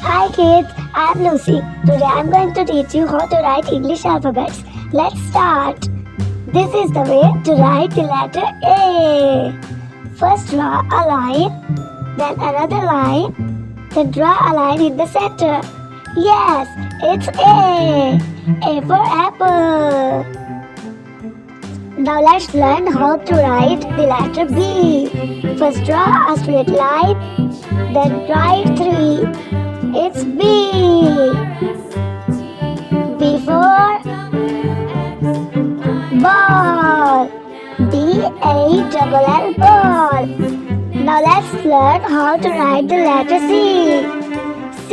Hi kids, I am Lucy. Today I am going to teach you how to write English alphabets. Let's start. This is the way to write the letter A. First draw a line, then another line, then draw a line in the center. Yes, it's A. A for apple. Now let's learn how to write the letter B. First draw a straight line, then write 3. It's B. B for ball. B-A-L-L ball. Now let's learn how to write the letter C. C.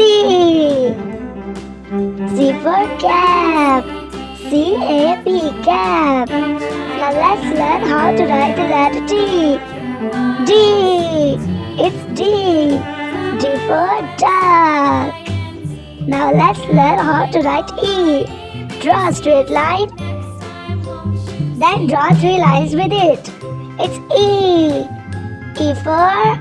C for cap. C-A-P cap. Now let's learn how to write the letter D. D. It's D. D for duck. Now let's learn how to write E. Draw a straight line, then draw 3 lines with it. It's E. E for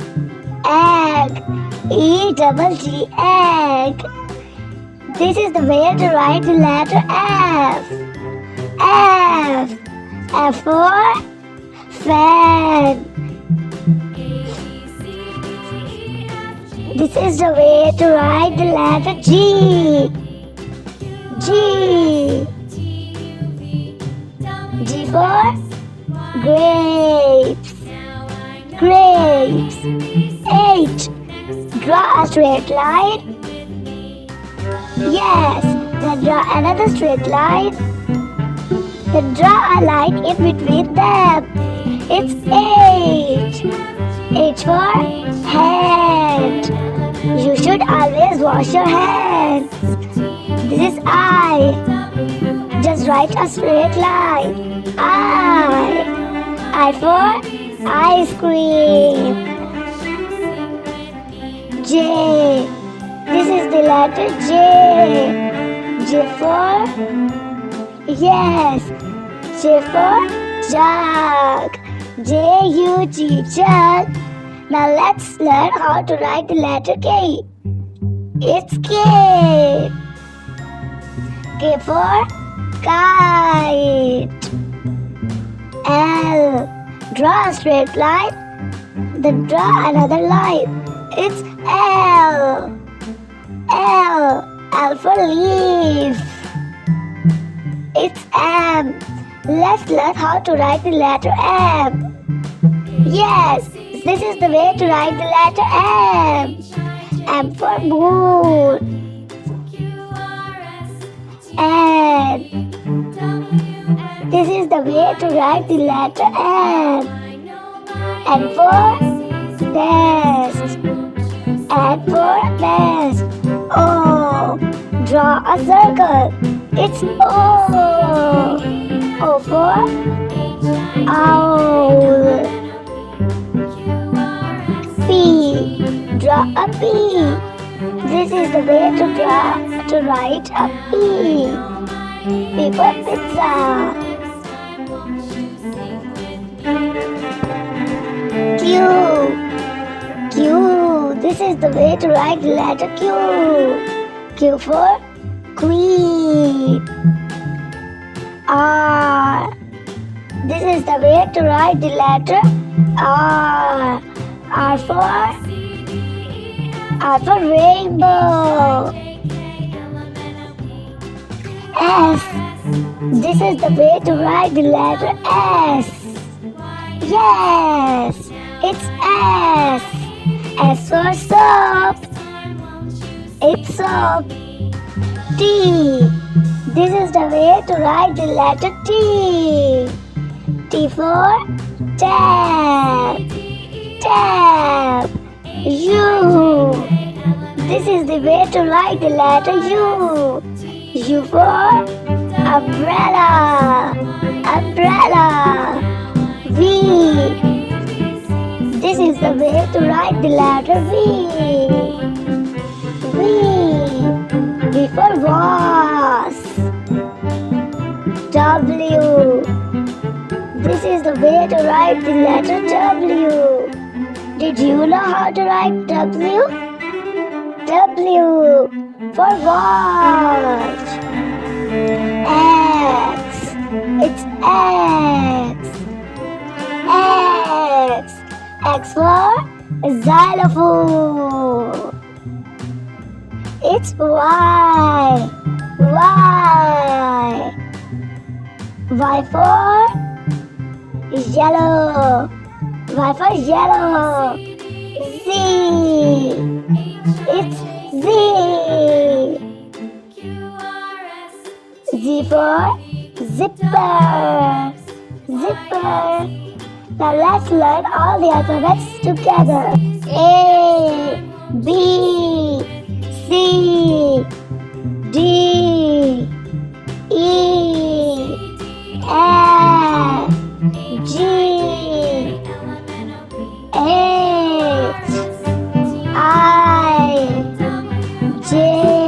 egg. E-double-G egg. This is the way to write the letter F. F. F for fan. This is the way to write the letter G. G. G for grapes. Grapes. H. Draw a straight line. Yes. Then draw another straight line. Then draw a line in between them. It's H. H for hand. You should always wash your hands. This is I. Just write a straight line. I. I for ice cream. J. This is the letter J. J for yes. J for jug. J-U-G, jug. Now let's learn how to write the letter K. It's K. K for kite. L. Draw a straight line, then draw another line. It's L. L. L for leaf. It's M. Let's learn how to write the letter M. Yes, this is the way to write the letter M. M for moon. N. This is the way to write the letter N. N for nest. N for nest. O. Draw a circle. It's O. O for owl. P. Draw a P. This is the way to write a P. P for pizza. Q. Q. This is the way to write the letter Q. Q for queen. R. This is the way to write the letter R. R for rainbow. S. This is the way to write the letter S. Yes, it's S. S for soap. It's soap. T. This is the way to write the letter T. T for tap. Tap. U. This is the way to write the letter U. U for umbrella. Umbrella. V. This is the way to write the letter V. V. V for vase. W. This is the way to write the letter W. Did you know how to write W? W. for watch. X. It's X. X. X for xylophone. It's Y. Y. Y for yellow. Y for yellow. Z. It's Z. Z for zipper. Zipper. Now let's learn all the alphabets together. A, B, C, D, E, F, G, H, I, J,